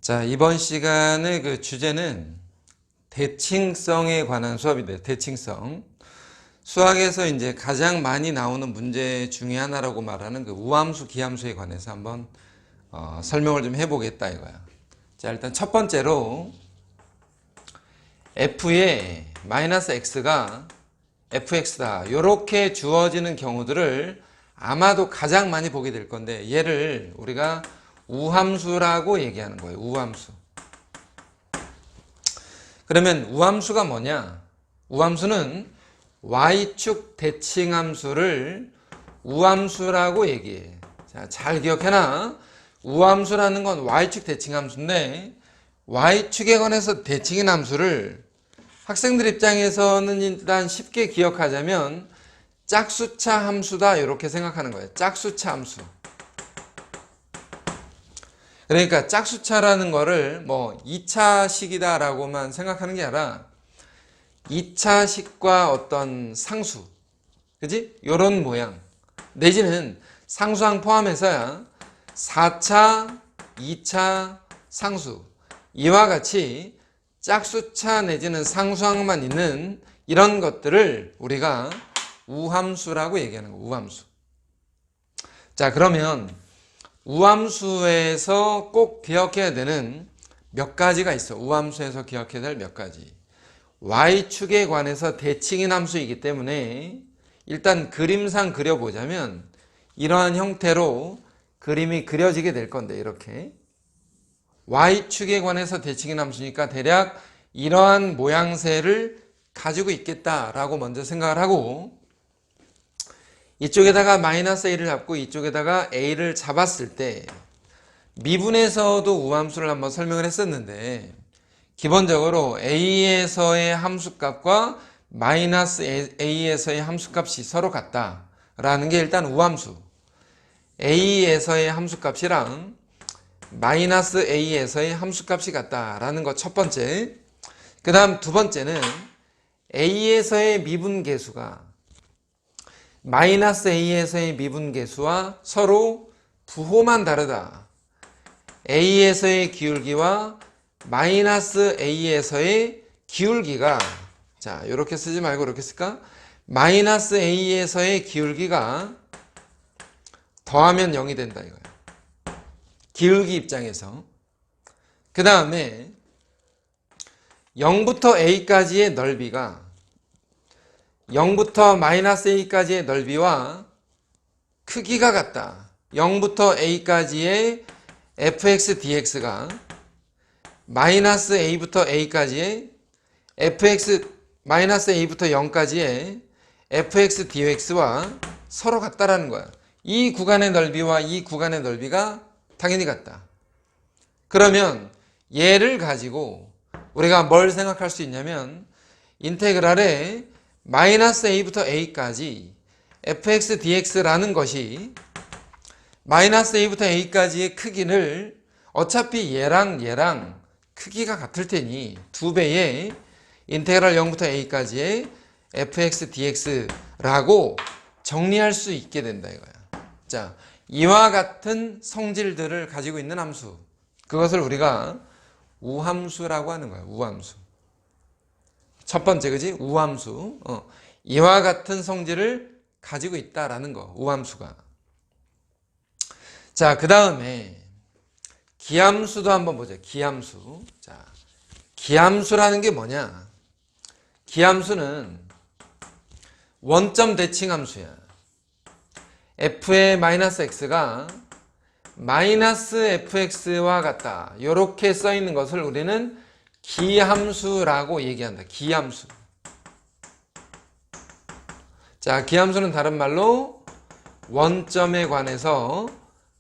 자, 이번 시간의 그 주제는 대칭성에 관한 수업인데, 대칭성. 수학에서 이제 가장 많이 나오는 문제 중에 하나라고 말하는 그 우함수, 기함수에 관해서 한번 설명을 좀 해보겠다 이거야. 자, 일단 첫 번째로 f의 마이너스 x가 fx다. 이렇게 주어지는 경우들을 아마도 가장 많이 보게 될 건데, 얘를 우리가 우함수라고 얘기하는 거예요. 우함수. 그러면 우함수가 뭐냐? 우함수는 y축 대칭함수를 우함수라고 얘기해. 자, 잘 기억해놔. 우함수라는 건 y축 대칭함수인데, y축에 관해서 대칭인 함수를 학생들 입장에서는 일단 쉽게 기억하자면 짝수차 함수다 이렇게 생각하는 거예요. 짝수차 함수. 그러니까 짝수차라는 거를 뭐 2차식이다 라고만 생각하는 게 아니라 2차식과 어떤 상수, 그지? 요런 모양 내지는 상수항 포함해서야 4차, 2차, 상수, 이와 같이 짝수차 내지는 상수항만 있는 이런 것들을 우리가 우함수라고 얘기하는 거예요. 우함수. 자, 그러면 우함수에서 꼭 기억해야 되는 몇 가지가 있어. 우함수에서 기억해야 될 몇 가지. y축에 관해서 대칭인 함수이기 때문에 일단 그림상 그려보자면 이러한 형태로 그림이 그려지게 될 건데, 이렇게 y축에 관해서 대칭인 함수니까 대략 이러한 모양새를 가지고 있겠다라고 먼저 생각을 하고, 이쪽에다가 마이너스 a를 잡고 이쪽에다가 a를 잡았을 때 미분에서도 우함수를 한번 설명을 했었는데, 기본적으로 a에서의 함수값과 마이너스 a에서의 함수값이 서로 같다라는 게 일단 우함수. a에서의 함수값이랑 마이너스 a에서의 함수값이 같다라는 거 첫 번째. 그 다음 두 번째는 a에서의 미분계수가 마이너스 a에서의 미분계수와 서로 부호만 다르다. a에서의 기울기와 마이너스 a에서의 기울기가, 자, 이렇게 쓰지 말고 이렇게 쓸까? 마이너스 a에서의 기울기가 더하면 0이 된다 이거예요. 기울기 입장에서. 그 다음에 0부터 a까지의 넓이가 0부터 마이너스 a까지의 넓이와 크기가 같다. 0부터 a까지의 fx dx가 마이너스 a부터 a까지의 fx 마이너스 a부터 0까지의 fx dx와 서로 같다라는 거야. 이 구간의 넓이와 이 구간의 넓이가 당연히 같다. 그러면 얘를 가지고 우리가 뭘 생각할 수 있냐면, 인테그랄에 마이너스 a부터 a까지 fx dx라는 것이 마이너스 a부터 a까지의 크기를 어차피 얘랑 크기가 같을 테니 2배의 인테그랄 0부터 a까지의 fx dx라고 정리할 수 있게 된다 이거야. 자, 이와 같은 성질들을 가지고 있는 함수, 그것을 우리가 우함수라고 하는 거야. 우함수. 첫 번째, 그지? 우함수. 이와 같은 성질을 가지고 있다라는 거, 우함수가. 자, 그 다음에 기함수도 한번 보자. 기함수. 자, 기함수라는 게 뭐냐? 기함수는 원점 대칭함수야. f의 마이너스 x가 마이너스 fx와 같다. 이렇게 써 있는 것을 우리는 기함수라고 얘기한다. 기함수. 자, 기함수는 다른 말로 원점에 관해서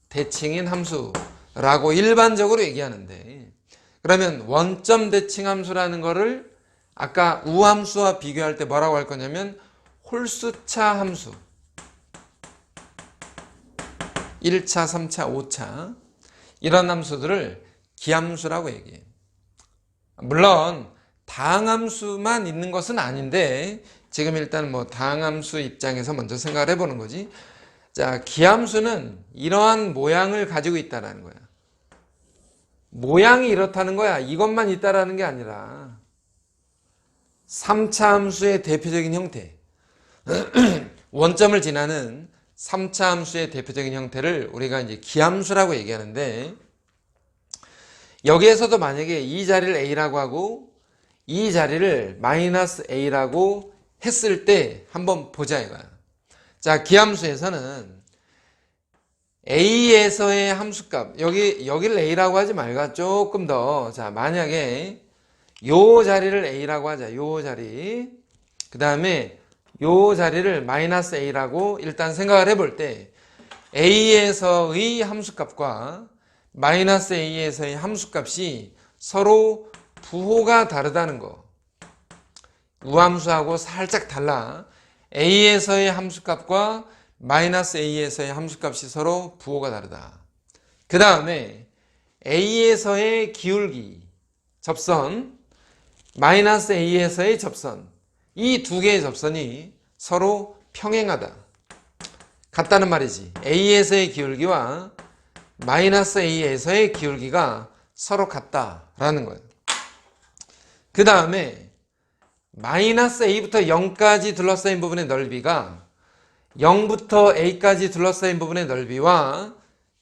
대칭인 함수라고 일반적으로 얘기하는데, 그러면 원점 대칭 함수라는 거를 아까 우함수와 비교할 때 뭐라고 할 거냐면 홀수차 함수. 1차, 3차, 5차 이런 함수들을 기함수라고 얘기해요. 물론 다항함수만 있는 것은 아닌데, 지금 일단 뭐 다항함수 입장에서 먼저 생각을 해보는 거지. 자, 기함수는 이러한 모양을 가지고 있다는 거야. 모양이 이렇다는 거야. 이것만 있다라는 게 아니라 3차 함수의 대표적인 형태, 원점을 지나는 3차 함수의 대표적인 형태를 우리가 이제 기함수라고 얘기하는데, 여기에서도 만약에 이 자리를 A라고 하고 이 자리를 마이너스 A라고 했을 때 한번 보자 이거야. 자, 기함수에서는 A에서의 함수값, 여기를 A라고 하지 말고 조금 더, 자, 만약에 요 자리를 A라고 하자. 요 자리. 그 다음에 요 자리를 마이너스 A라고 일단 생각을 해볼 때, A에서의 함수값과 마이너스 A에서의 함수값이 서로 부호가 다르다는 거. 우함수하고 살짝 달라. A에서의 함수값과 마이너스 A에서의 함수값이 서로 부호가 다르다. 그 다음에 A에서의 기울기, 접선, 마이너스 A에서의 접선, 이 두 개의 접선이 서로 평행하다. 같다는 말이지. A에서의 기울기와 마이너스 A에서의 기울기가 서로 같다라는 거예요. 그 다음에 마이너스 A부터 0까지 둘러싸인 부분의 넓이가 0부터 A까지 둘러싸인 부분의 넓이와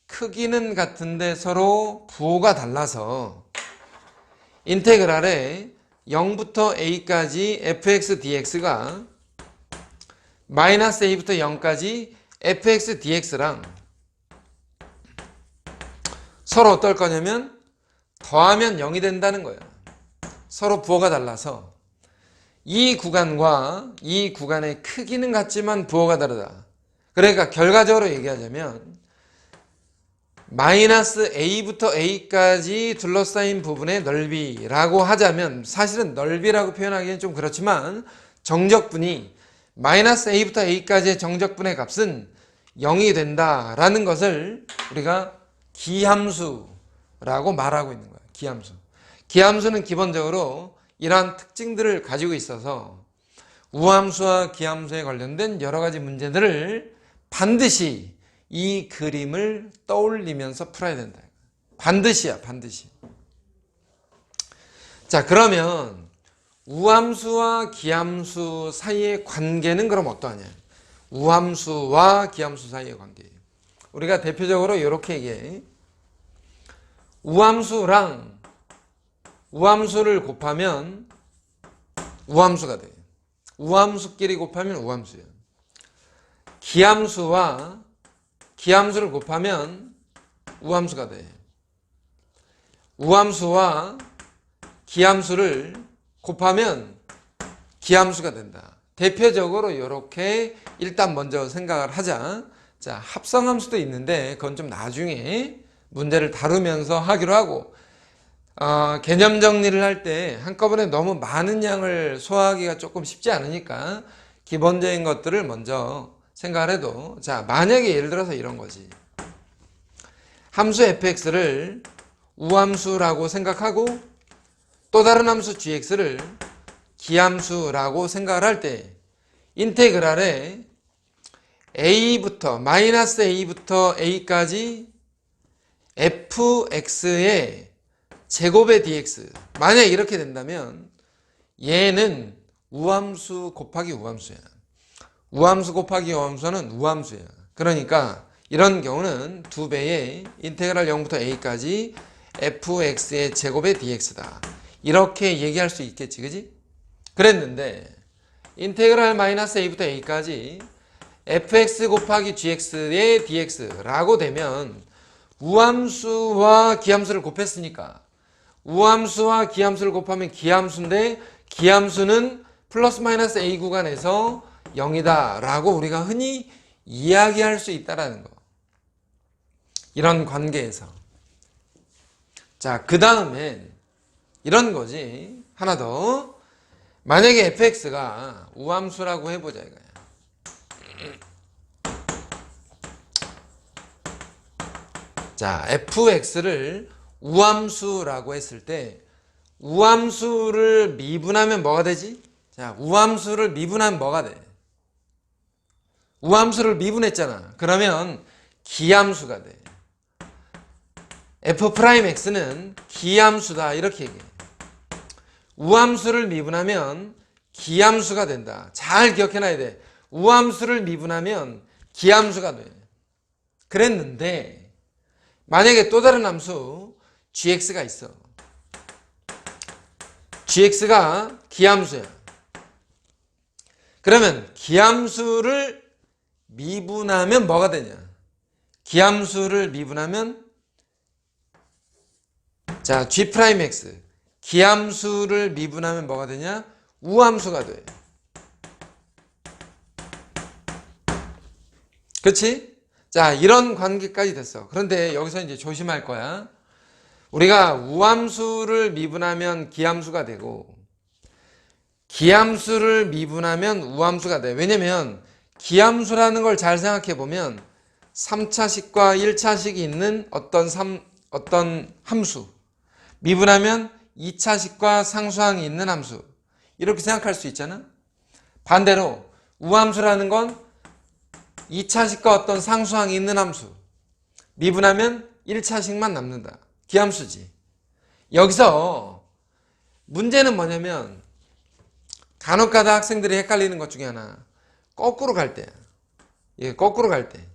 크기는 같은데 서로 부호가 달라서 인테그랄에 0부터 A까지 fx dx가 마이너스 A부터 0까지 fx dx랑 서로 어떨 거냐면 더하면 0이 된다는 거예요. 서로 부호가 달라서 이 구간과 이 구간의 크기는 같지만 부호가 다르다. 그러니까 결과적으로 얘기하자면 마이너스 A부터 A까지 둘러싸인 부분의 넓이라고 하자면, 사실은 넓이라고 표현하기는 좀 그렇지만 정적분이 마이너스 A부터 A까지의 정적분의 값은 0이 된다라는 것을 우리가 기함수라고 말하고 있는 거예요. 기함수. 기함수는 기본적으로 이러한 특징들을 가지고 있어서 우함수와 기함수에 관련된 여러 가지 문제들을 반드시 이 그림을 떠올리면서 풀어야 된다. 반드시야, 반드시. 자, 그러면 우함수와 기함수 사이의 관계는 그럼 어떠하냐? 우함수와 기함수 사이의 관계. 우리가 대표적으로 이렇게 얘기해. 우함수를 곱하면 우함수가 돼. 우함수끼리 곱하면 우함수야. 기함수와 기함수를 곱하면 우함수가 돼. 우함수와 기함수를 곱하면 기함수가 된다. 대표적으로 이렇게 일단 먼저 생각을 하자. 자, 합성함수도 있는데 그건 좀 나중에 문제를 다루면서 하기로 하고, 개념 정리를 할 때 한꺼번에 너무 많은 양을 소화하기가 조금 쉽지 않으니까 기본적인 것들을 먼저 생각을 해도, 자, 만약에 예를 들어서 이런 거지. 함수 fx를 우함수라고 생각하고 또 다른 함수 gx를 기함수라고 생각을 할 때 인테그랄에 마이너스 a부터 a까지 fx의 제곱의 dx, 만약 이렇게 된다면 얘는 우함수 곱하기 우함수야. 우함수 곱하기 우함수는 우함수야. 그러니까 이런 경우는 2배의 인테그랄 0부터 a까지 fx의 제곱의 dx다. 이렇게 얘기할 수 있겠지, 그지? 그랬는데 인테그랄 마이너스 a부터 a까지 fx 곱하기 gx의 dx라고 되면 우함수와 기함수를 곱했으니까 우함수와 기함수를 곱하면 기함수인데, 기함수는 플러스 마이너스 a 구간에서 0이다 라고 우리가 흔히 이야기할 수 있다라는 거. 이런 관계에서. 자, 그 다음엔 이런 거지. 하나 더. 만약에 fx가 우함수라고 해보자 이거야. 자, fx를 우함수라고 했을 때 우함수를 미분하면 뭐가 되지? 자, 우함수를 미분하면 뭐가 돼? 우함수를 미분했잖아. 그러면 기함수가 돼. f'x는 기함수다 이렇게 얘기해. 우함수를 미분하면 기함수가 된다. 잘 기억해놔야 돼. 우함수를 미분하면 기함수가 돼. 그랬는데 만약에 또 다른 함수 gx가 있어. gx가 기함수야. 그러면 기함수를 미분하면 뭐가 되냐? 기함수를 미분하면 자 g'x 기함수를 미분하면 뭐가 되냐? 우함수가 돼. 그렇지? 자, 이런 관계까지 됐어. 그런데 여기서 이제 조심할 거야. 우리가 우함수를 미분하면 기함수가 되고 기함수를 미분하면 우함수가 돼. 왜냐면 기함수라는 걸 잘 생각해 보면 3차식과 1차식이 있는 어떤 함수 미분하면 2차식과 상수항이 있는 함수 이렇게 생각할 수 있잖아. 반대로 우함수라는 건 2차식과 어떤 상수항이 있는 함수 미분하면 1차식만 남는다. 기함수지. 여기서 문제는 뭐냐면 간혹가다 학생들이 헷갈리는 것 중에 하나 거꾸로 갈 때야. 예, 거꾸로 갈 때.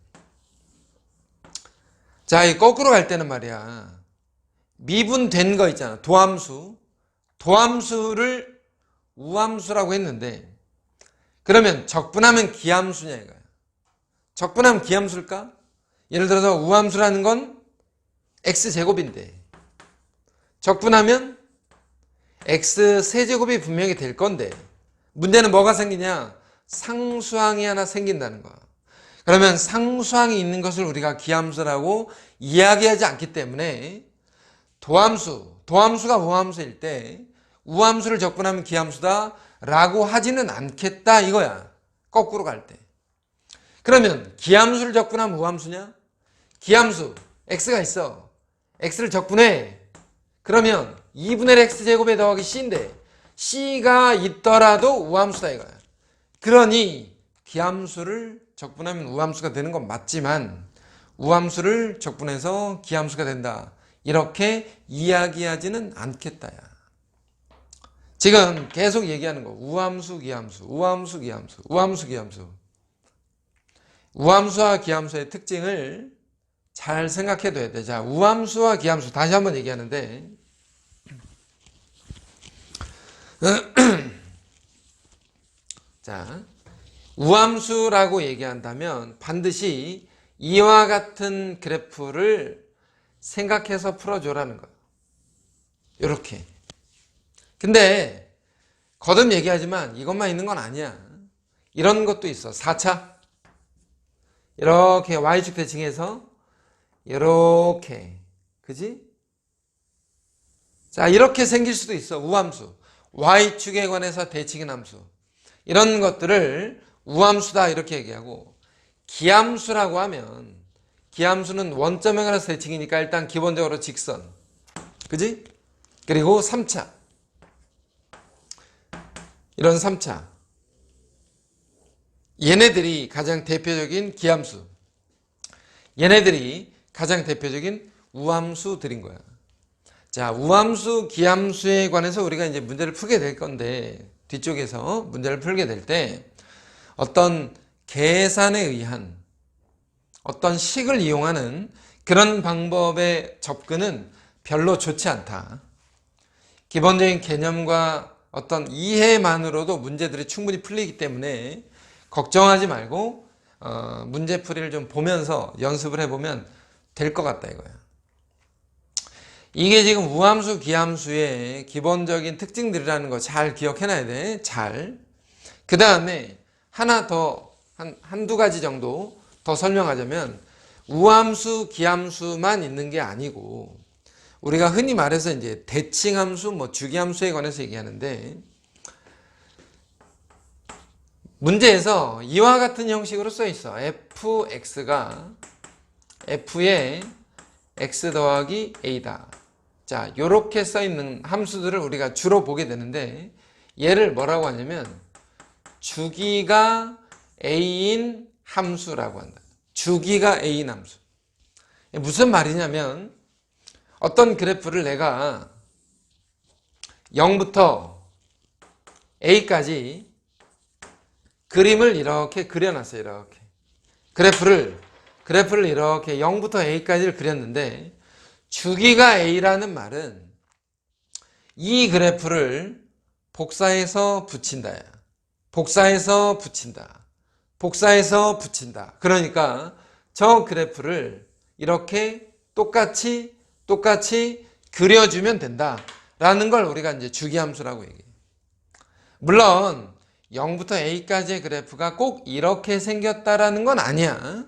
자, 이 거꾸로 갈 때는 말이야. 미분된 거 있잖아. 도함수. 도함수를 우함수라고 했는데 그러면 적분하면 기함수냐 이거야. 적분하면 기함수일까? 예를 들어서 우함수라는 건 x제곱인데 적분하면 x세제곱이 분명히 될 건데 문제는 뭐가 생기냐? 상수항이 하나 생긴다는 거야. 그러면 상수항이 있는 것을 우리가 기함수라고 이야기하지 않기 때문에 도함수가 우함수일 때 우함수를 적분하면 기함수다 라고 하지는 않겠다 이거야. 거꾸로 갈 때. 그러면 기함수를 적분하면 우함수냐? 기함수 x가 있어. x를 적분해. 그러면 2분의 x제곱에 더하기 c인데 c가 있더라도 우함수다 이거야. 그러니 기함수를 적분하면 우함수가 되는 건 맞지만 우함수를 적분해서 기함수가 된다. 이렇게 이야기하지는 않겠다야. 지금 계속 얘기하는 거. 우함수, 기함수, 우함수, 기함수, 우함수, 기함수. 우함수와 기함수의 특징을 잘 생각해 둬야 돼. 자, 우함수와 기함수 다시 한번 얘기하는데 자, 우함수라고 얘기한다면 반드시 이와 같은 그래프를 생각해서 풀어줘라는 거예요. 이렇게. 근데 거듭 얘기하지만 이것만 있는 건 아니야. 이런 것도 있어. 4차. 이렇게 y축 대칭해서 이렇게. 그지? 자, 이렇게 생길 수도 있어. 우함수. y축에 관해서 대칭인 함수. 이런 것들을 우함수다 이렇게 얘기하고 기함수라고 하면 기함수는 원점에 관해서 대칭이니까 일단 기본적으로 직선. 그지? 그리고 3차. 이런 3차. 얘네들이 가장 대표적인 기함수. 얘네들이 가장 대표적인 우함수들인 거야. 자, 우함수, 기함수에 관해서 우리가 이제 문제를 풀게 될 건데 뒤쪽에서 문제를 풀게 될 때 어떤 계산에 의한 어떤 식을 이용하는 그런 방법의 접근은 별로 좋지 않다. 기본적인 개념과 어떤 이해만으로도 문제들이 충분히 풀리기 때문에 걱정하지 말고 문제풀이를 좀 보면서 연습을 해보면 될 것 같다 이거야. 이게 지금 우함수, 기함수의 기본적인 특징들이라는 거 잘 기억해놔야 돼. 잘. 그 다음에 하나 더, 한두 가지 정도 더 설명하자면 우함수, 기함수만 있는 게 아니고 우리가 흔히 말해서 이제 대칭함수, 주기함수에 관해서 얘기하는데 문제에서 이와 같은 형식으로 써 있어. fx가 f의 x 더하기 a다. 자, 요렇게 써 있는 함수들을 우리가 주로 보게 되는데 얘를 뭐라고 하냐면 주기가 a인 함수라고 한다. 주기가 a인 함수. 무슨 말이냐면 어떤 그래프를 내가 0부터 A까지 그림을 이렇게 그려놨어요. 이렇게. 그래프를 이렇게 0부터 A까지를 그렸는데, 주기가 A라는 말은 이 그래프를 복사해서 붙인다. 복사해서 붙인다. 복사해서 붙인다. 그러니까 저 그래프를 이렇게 똑같이 그려주면 된다라는 걸 우리가 이제 주기함수라고 얘기해요. 물론 0부터 A까지의 그래프가 꼭 이렇게 생겼다라는 건 아니야.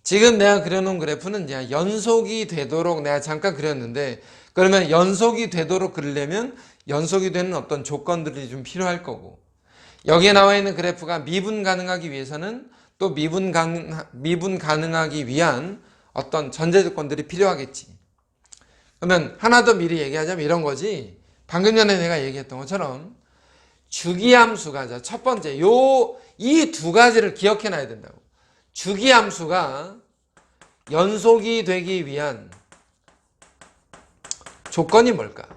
지금 내가 그려놓은 그래프는 이제 연속이 되도록 내가 잠깐 그렸는데, 그러면 연속이 되도록 그리려면 연속이 되는 어떤 조건들이 좀 필요할 거고, 여기에 나와 있는 그래프가 미분 가능하기 위해서는 또 미분 가능하기 위한 어떤 전제 조건들이 필요하겠지. 그러면 하나 더 미리 얘기하자면 이런 거지. 방금 전에 내가 얘기했던 것처럼 주기함수가 첫 번째 이 두 가지를 기억해 놔야 된다고. 주기함수가 연속이 되기 위한 조건이 뭘까?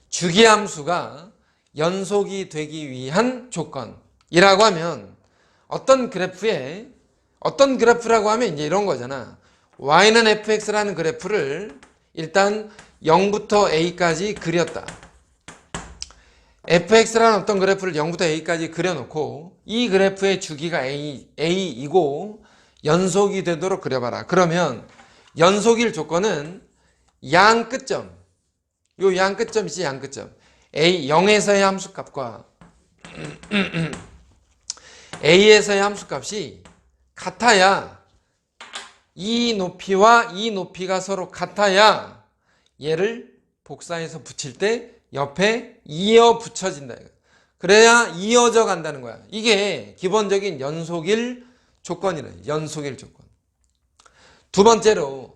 주기함수가 연속이 되기 위한 조건이라고 하면 어떤 그래프라고 하면 이제 이런 거잖아. y는 fx라는 그래프를 일단 0부터 a까지 그렸다. fx라는 어떤 그래프를 0부터 a까지 그려놓고 이 그래프의 주기가 a이고 연속이 되도록 그려봐라. 그러면 연속일 조건은 양 끝점, 요 양 끝점이지, 양 끝점. a 0에서의 함수값과 a에서의 함수값이 같아야, 이 높이와 이 높이가 서로 같아야 얘를 복사해서 붙일 때 옆에 이어 붙여진다. 그래야 이어져 간다는 거야. 이게 기본적인 연속일 조건이래. 연속일 조건. 두 번째로,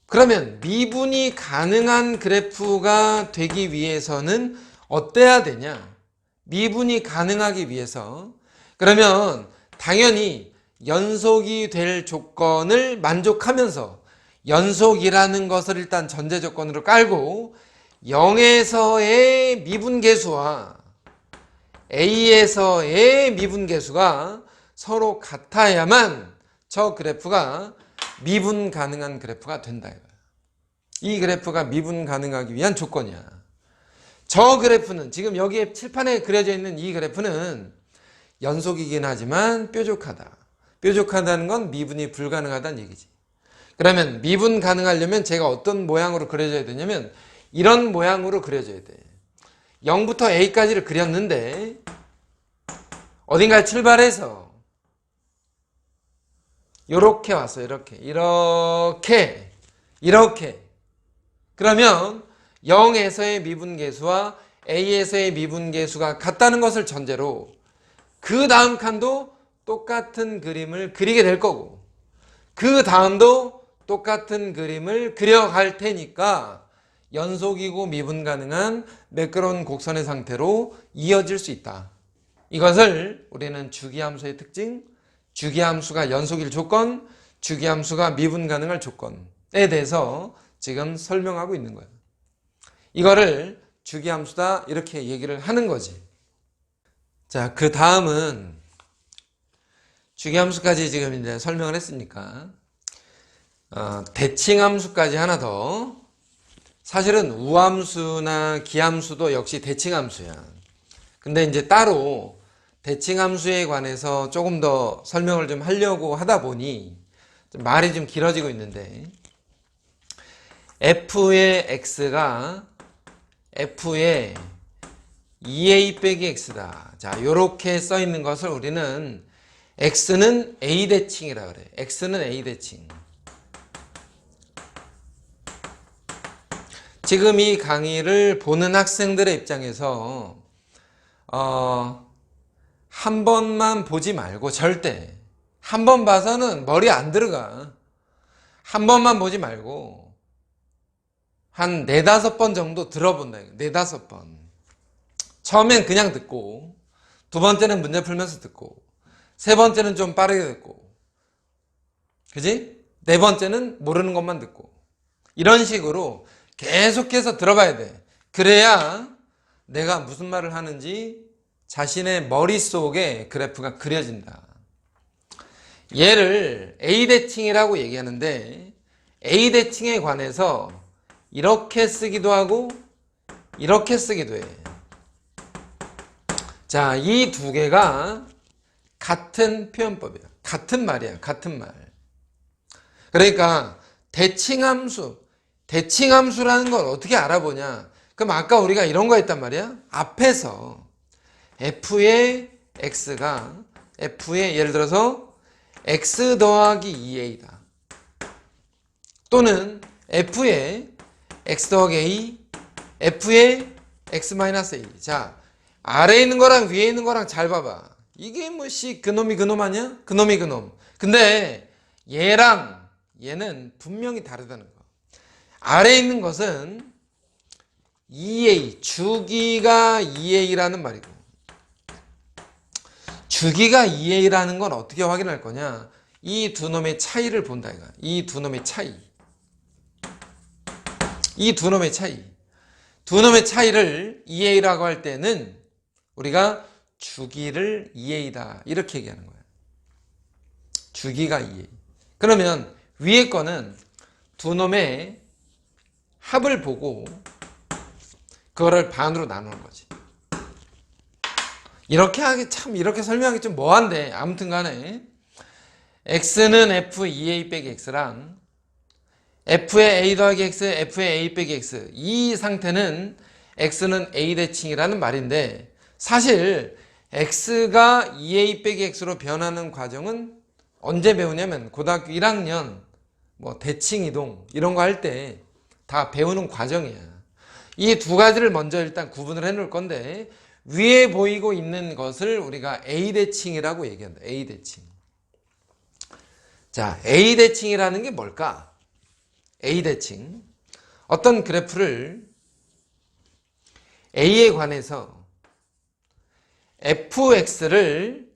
그러면 미분이 가능한 그래프가 되기 위해서는 어때야 되냐? 미분이 가능하기 위해서, 그러면 당연히 연속이 될 조건을 만족하면서 연속이라는 것을 일단 전제 조건으로 깔고 0에서의 미분계수와 A에서의 미분계수가 서로 같아야만 저 그래프가 미분 가능한 그래프가 된다. 이 그래프가 미분 가능하기 위한 조건이야. 저 그래프는 지금 여기에 칠판에 그려져 있는 이 그래프는 연속이긴 하지만 뾰족하다. 뾰족하다는 건 미분이 불가능하다는 얘기지. 그러면 미분 가능하려면 제가 어떤 모양으로 그려져야 되냐면 이런 모양으로 그려져야 돼. 0부터 A까지를 그렸는데 어딘가에 출발해서 이렇게 왔어. 이렇게. 그러면 0에서의 미분계수와 A에서의 미분계수가 같다는 것을 전제로 그 다음 칸도 똑같은 그림을 그리게 될 거고, 그 다음도 똑같은 그림을 그려갈 테니까 연속이고 미분 가능한 매끄러운 곡선의 상태로 이어질 수 있다. 이것을 우리는 주기함수의 특징, 주기함수가 연속일 조건, 주기함수가 미분 가능할 조건에 대해서 지금 설명하고 있는 거예요. 이거를 주기함수다 이렇게 얘기를 하는 거지. 자, 그 다음은 주기함수까지 지금 이제 설명을 했으니까 대칭함수까지 하나 더. 사실은 우함수나 기함수도 역시 대칭함수야. 근데 이제 따로 대칭함수에 관해서 조금 더 설명을 좀 하려고 하다 보니 좀 말이 좀 길어지고 있는데, f의 x가 f의 2a 빼기 x다. 자, 요렇게 써 있는 것을 우리는 x는 a 대칭이라 그래. x는 a 대칭. 지금 이 강의를 보는 학생들의 입장에서 한 번만 보지 말고, 절대 한 번 봐서는 머리 안 들어가. 한 번만 보지 말고 한 4-5번 정도 들어본다. 4-5번. 처음엔 그냥 듣고, 두 번째는 문제 풀면서 듣고, 세 번째는 좀 빠르게 듣고, 그지? 네 번째는 모르는 것만 듣고. 이런 식으로 계속해서 들어봐야 돼. 그래야 내가 무슨 말을 하는지 자신의 머릿속에 그래프가 그려진다. 얘를 A대칭이라고 얘기하는데 A대칭에 관해서 이렇게 쓰기도 하고 이렇게 쓰기도 해. 자, 이 두 개가 같은 표현법이야. 같은 말이야. 같은 말. 그러니까 대칭함수라는 걸 어떻게 알아보냐? 그럼 아까 우리가 이런 거 했단 말이야. 앞에서 f의 x가 f의 예를 들어서 x 더하기 2a다. 또는 f의 x 더하기 a, f의 x 마이너스 a. 자, 아래에 있는 거랑 위에 있는 거랑 잘 봐봐. 이게 뭐 그놈이 그놈 아니야? 그놈이 그놈. 근데 얘랑 얘는 분명히 다르다는 거. 아래에 있는 것은 2a, 주기가 2a라는 말이고, 주기가 2a라는 건 어떻게 확인할 거냐? 이 두 놈의 차이를 본다 이거. 이 두 놈의 차이. 이 두 놈의 차이. 두 놈의 차이를 2a라고 할 때는 우리가 주기를 2a다 이렇게 얘기하는 거야. 주기가 2a. 그러면 위에 거는 두 놈의 합을 보고 그거를 반으로 나누는 거지. 이렇게 하기 참 이렇게 설명하기 좀 뭐한데 아무튼 간에 x는 f2a 빼기 x랑 f의 a 더하기 x, f의 a 빼기 x 이 상태는 x는 a 대칭이라는 말인데 사실 x가 2a 빼기 x로 변하는 과정은 언제 배우냐면 고등학교 1학년 뭐 대칭 이동 이런 거 할 때 다 배우는 과정이야. 이 두 가지를 먼저 일단 구분을 해 놓을 건데 위에 보이고 있는 것을 우리가 A대칭이라고 얘기한다. A대칭. 자, A대칭이라는 게 뭘까? A대칭. 어떤 그래프를 A에 관해서 fx를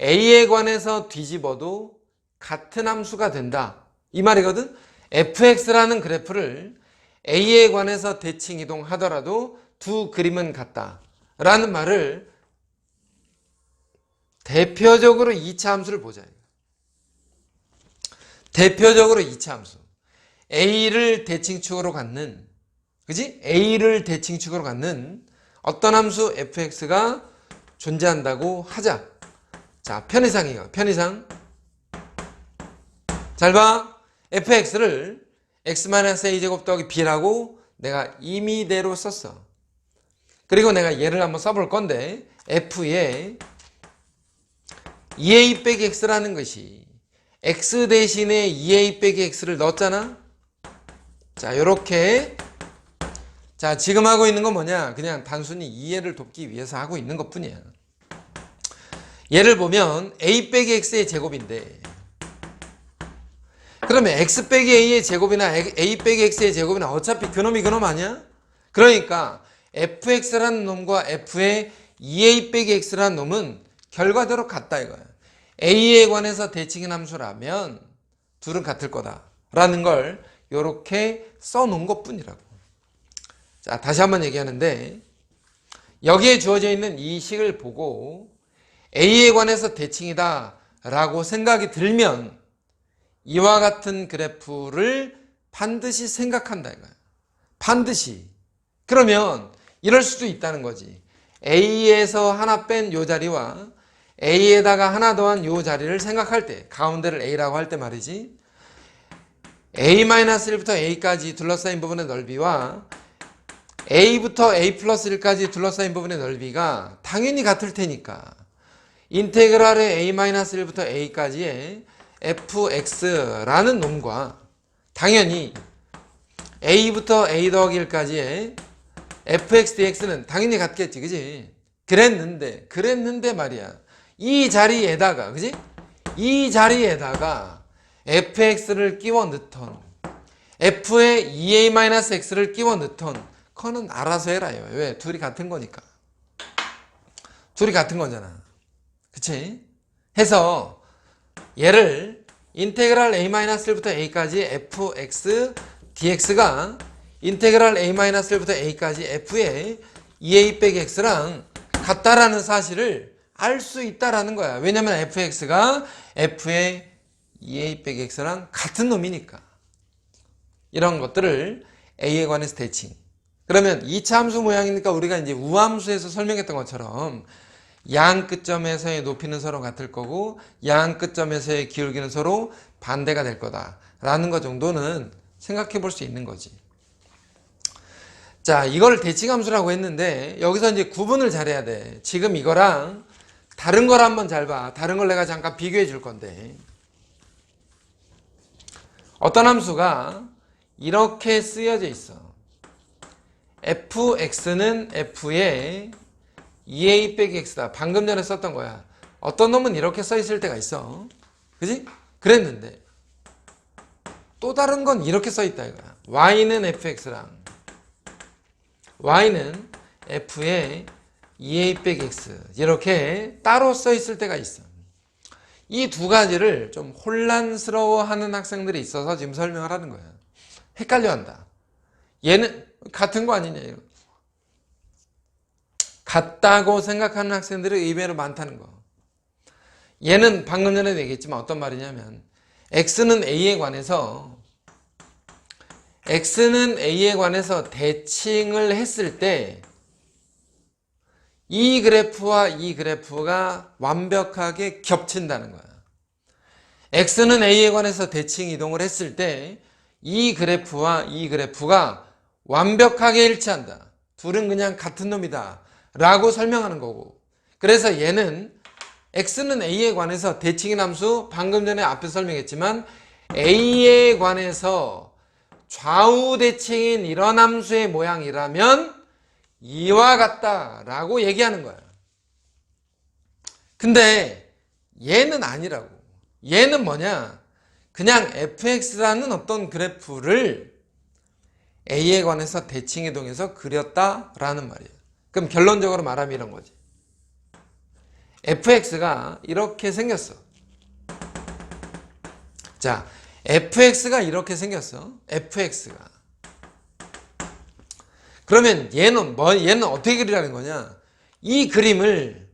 A에 관해서 뒤집어도 같은 함수가 된다. 이 말이거든. fx라는 그래프를 A에 관해서 대칭 이동하더라도 두 그림은 같다. 라는 말을 대표적으로 2차 함수를 보자. 대표적으로 2차 함수. A를 대칭축으로 갖는, 그지? A를 대칭축으로 갖는 어떤 함수 fx가 존재한다고 하자. 자, 편의상이에요. 편의상. 잘 봐. fx를 x-a제곱 더하기 b라고 내가 임의대로 썼어. 그리고 내가 얘를 한번 써볼 건데 f에 2a 빼기 x라는 것이 x 대신에 2a 빼기 x를 넣었잖아. 자, 요렇게. 자, 지금 하고 있는 건 뭐냐? 그냥 단순히 이해를 돕기 위해서 하고 있는 것 뿐이야. 얘를 보면 a 빼기 x의 제곱인데 그러면 x 빼기 a의 제곱이나 a 빼기 x의 제곱이나 어차피 그놈이 그놈 아니야? 그러니까 fx라는 놈과 f의 2a 빼기 x라는 놈은 결과대로 같다 이거야. a에 관해서 대칭인 함수라면 둘은 같을 거다 라는 걸 이렇게 써놓은 것 뿐이라고. 자, 다시 한번 얘기하는데 여기에 주어져 있는 이 식을 보고 a에 관해서 대칭이다 라고 생각이 들면 이와 같은 그래프를 반드시 생각한다 이거야. 반드시. 그러면 이럴 수도 있다는 거지. A에서 하나 뺀 요 자리와 A에다가 하나 더한 요 자리를 생각할 때, 가운데를 A라고 할 때 말이지. A-1부터 A까지 둘러싸인 부분의 넓이와 A부터 A 플러스 1까지 둘러싸인 부분의 넓이가 당연히 같을 테니까 인테그랄의 A-1부터 A까지의 fx라는 놈과 당연히 a부터 a 더하기 1까지의 fx dx는 당연히 같겠지, 그지? 그랬는데 말이야. 이 자리에다가, 그지? 이 자리에다가 fx를 끼워 넣던 f의 2a-x를 끼워 넣던 그거는 알아서 해라요. 왜? 둘이 같은 거니까. 둘이 같은 거잖아. 그치? 해서 얘를 인테그랄 a-1부터 a까지 fx dx가 인테그랄 a-1부터 a까지 f의 2a 빼기 x랑 같다라는 사실을 알 수 있다라는 거야. 왜냐면 fx가 f의 2a 빼기 x랑 같은 놈이니까. 이런 것들을 a에 관해서 대칭. 그러면 2차 함수 모양이니까 우리가 이제 우함수에서 설명했던 것처럼 양 끝점에서의 높이는 서로 같을 거고 양 끝점에서의 기울기는 서로 반대가 될 거다라는 것 정도는 생각해 볼 수 있는 거지. 자, 이걸 대칭함수라고 했는데 여기서 이제 구분을 잘해야 돼. 지금 이거랑 다른 걸 한번 잘 봐. 다른 걸 내가 잠깐 비교해 줄 건데 어떤 함수가 이렇게 쓰여져 있어. fx는 f의 2a 빼기 x다. 방금 전에 썼던 거야. 어떤 놈은 이렇게 써 있을 때가 있어. 그지? 그랬는데 또 다른 건 이렇게 써 있다 이거야. y는 fx랑 y는 f의 2a 빼기 x 이렇게 따로 써 있을 때가 있어. 이 두 가지를 좀 혼란스러워하는 학생들이 있어서 지금 설명을 하는 거야. 헷갈려한다. 얘는 같은 거 아니냐 이거. 같다고 생각하는 학생들이 의외로 많다는 거. 얘는 방금 전에 얘기했지만 어떤 말이냐면 x는 a에 관해서 대칭을 했을 때 이 그래프와 이 그래프가 완벽하게 겹친다는 거야. x는 a에 관해서 대칭 이동을 했을 때 이 그래프와 이 그래프가 완벽하게 일치한다. 둘은 그냥 같은 놈이다 라고 설명하는 거고, 그래서 얘는 x는 a에 관해서 대칭인 함수, 방금 전에 앞에 설명했지만 a에 관해서 좌우 대칭인 이런 함수의 모양이라면 이와 같다 라고 얘기하는 거야. 근데 얘는 아니라고. 얘는 뭐냐, 그냥 fx라는 어떤 그래프를 a에 관해서 대칭 이동해서 그렸다라는 말이에요. 그럼 결론적으로 말하면 이런 거지. fx가 이렇게 생겼어. 자, fx가 이렇게 생겼어. fx가. 그러면 얘는 어떻게 그리라는 거냐? 이 그림을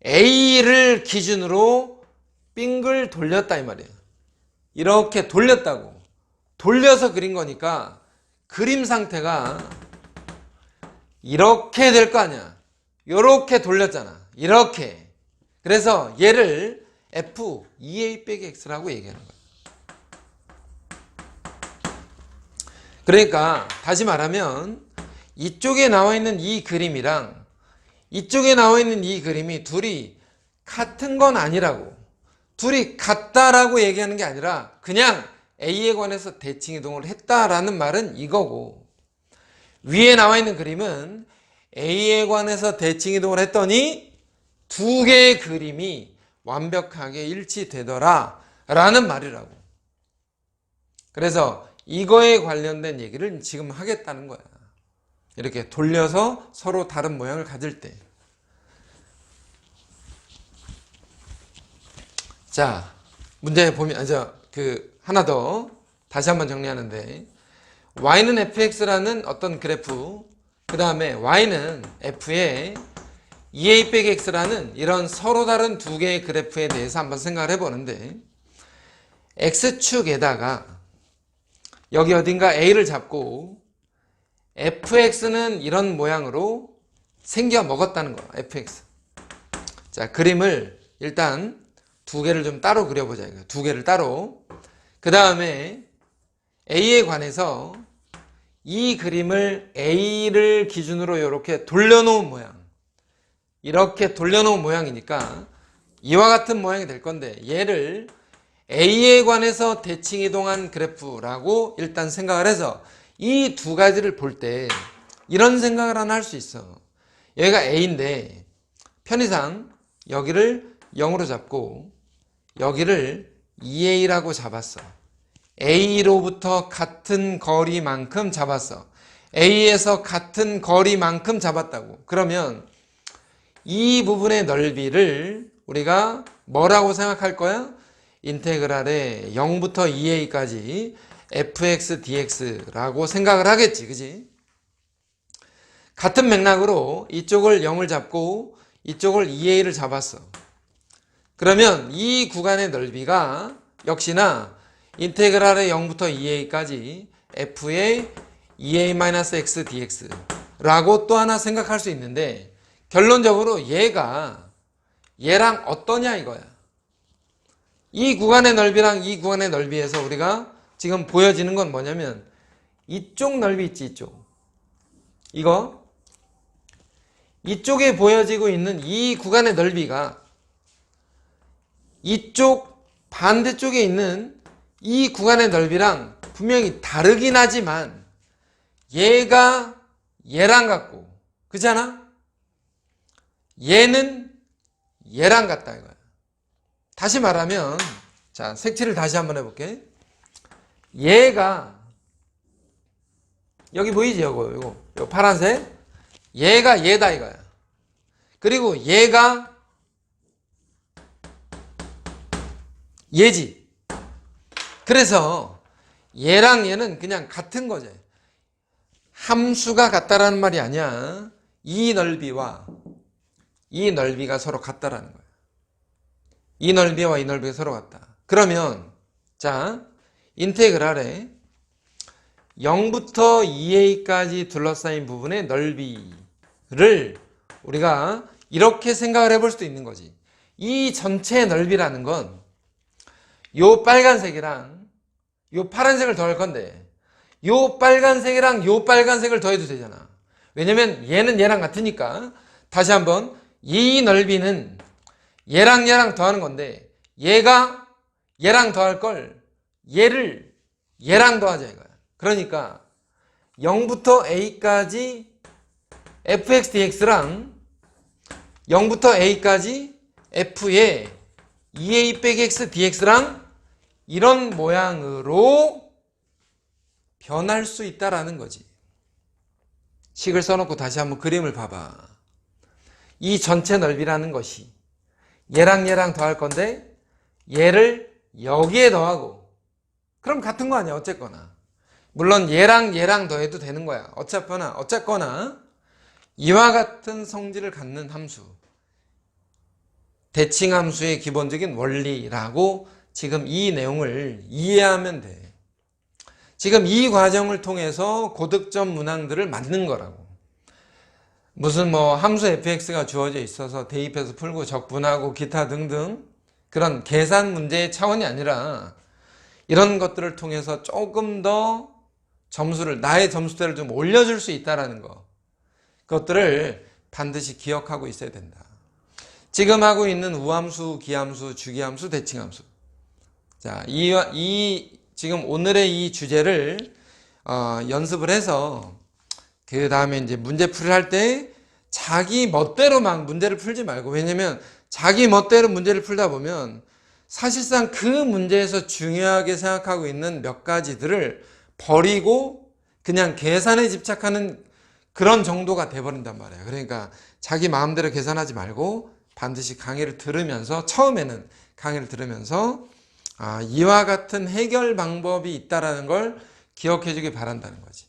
a를 기준으로 빙글 돌렸다 이 말이에요. 이렇게 돌렸다고. 돌려서 그린 거니까 그림 상태가 이렇게 될 거 아니야. 이렇게 돌렸잖아. 이렇게. 그래서 얘를 f 2a 빼기 x라고 얘기하는 거야. 그러니까 다시 말하면 이쪽에 나와 있는 이 그림이랑 이쪽에 나와 있는 이 그림이 둘이 같은 건 아니라고. 둘이 같다라고 얘기하는 게 아니라 그냥 a에 관해서 대칭 이동을 했다라는 말은 이거고, 위에 나와 있는 그림은 a에 관해서 대칭 이동을 했더니 두 개의 그림이 완벽하게 일치되더라 라는 말이라고. 그래서 이거에 관련된 얘기를 지금 하겠다는 거야. 이렇게 돌려서 서로 다른 모양을 가질 때. 자, 문제 보면 하나 더 다시 한번 정리하는데, y는 fx라는 어떤 그래프, 그 다음에 y는 f의 2a 빼기 x라는 이런 서로 다른 두 개의 그래프에 대해서 한번 생각을 해보는데, x축에다가 여기 어딘가 a를 잡고 fx는 이런 모양으로 생겨 먹었다는 거, fx. 자, 그림을 일단 두 개를 좀 따로 그려보자. 두 개를 따로. 그 다음에 a에 관해서 이 그림을 a를 기준으로 이렇게 돌려놓은 모양. 이렇게 돌려놓은 모양이니까 이와 같은 모양이 될 건데, 얘를 a에 관해서 대칭 이동한 그래프라고 일단 생각을 해서 이 두 가지를 볼 때 이런 생각을 하나 할 수 있어. 여기가 a인데 편의상 여기를 0으로 잡고 여기를 2a라고 잡았어. a로부터 같은 거리만큼 잡았어. a에서 같은 거리만큼 잡았다고. 그러면 이 부분의 넓이를 우리가 뭐라고 생각할 거야? 인테그랄에 0부터 2a까지 fx dx라고 생각을 하겠지. 그지? 같은 맥락으로 이쪽을 0을 잡고 이쪽을 2a를 잡았어. 그러면 이 구간의 넓이가 역시나 인테그랄의 0부터 2a까지 f의 2a-x dx라고 또 하나 생각할 수 있는데, 결론적으로 얘가 얘랑 어떠냐 이거야. 이 구간의 넓이랑 이 구간의 넓이에서 우리가 지금 보여지는 건 뭐냐면 이쪽 넓이 있지, 이쪽. 이쪽에 보여지고 있는 이 구간의 넓이가 이쪽 반대쪽에 있는 이 구간의 넓이랑 분명히 다르긴 하지만 얘가 얘랑 같고, 그잖아? 얘는 얘랑 같다 이거야. 다시 말하면, 자, 색칠을 다시 한번 해볼게. 얘가 여기 보이지? 요거 파란색. 얘가 얘다 이거야. 그리고 얘가 얘지. 그래서 얘랑 얘는 그냥 같은 거지. 함수가 같다라는 말이 아니야. 이 넓이와 이 넓이가 서로 같다라는 거야. 이 넓이와 이 넓이가 서로 같다. 그러면 자, 인테그랄에 0부터 2a까지 둘러싸인 부분의 넓이를 우리가 이렇게 생각을 해볼 수도 있는 거지. 이 전체의 넓이라는 건 요 빨간색이랑 요 파란색을 더할 건데, 요 빨간색이랑 요 빨간색을 더해도 되잖아. 왜냐면 얘는 얘랑 같으니까. 다시 한번, 이 넓이는 얘랑 얘랑 더하는 건데, 얘가 얘랑 더할 걸 얘를 얘랑 더하자 이거야. 그러니까 0부터 a까지 fx dx랑 0부터 a까지 f의 2a-x dx랑 이런 모양으로 변할 수 있다라는 거지. 식을 써놓고 다시 한번 그림을 봐봐. 이 전체 넓이라는 것이 얘랑 얘랑 더할 건데 얘를 여기에 더하고, 그럼 같은 거 아니야 어쨌거나. 물론 얘랑 얘랑 더해도 되는 거야. 어쨌거나 이와 같은 성질을 갖는 함수, 대칭함수의 기본적인 원리라고 지금 이 내용을 이해하면 돼. 지금 이 과정을 통해서 고득점 문항들을 만든 거라고. 무슨 함수 fx가 주어져 있어서 대입해서 풀고 적분하고 기타 등등 그런 계산 문제의 차원이 아니라, 이런 것들을 통해서 조금 더 나의 점수대를 좀 올려줄 수 있다라는 거, 그것들을 반드시 기억하고 있어야 된다. 지금 하고 있는 우함수, 기함수, 주기함수, 대칭함수. 자, 지금 오늘의 이 주제를 연습을 해서 그 다음에 이제 문제풀이를 할 때 자기 멋대로 막 문제를 풀지 말고, 왜냐면 자기 멋대로 문제를 풀다 보면 사실상 그 문제에서 중요하게 생각하고 있는 몇 가지들을 버리고 그냥 계산에 집착하는 그런 정도가 돼버린단 말이야. 그러니까 자기 마음대로 계산하지 말고 반드시 강의를 들으면서, 처음에는 강의를 들으면서 이와 같은 해결 방법이 있다라는 걸 기억해 주길 바란다는 거지.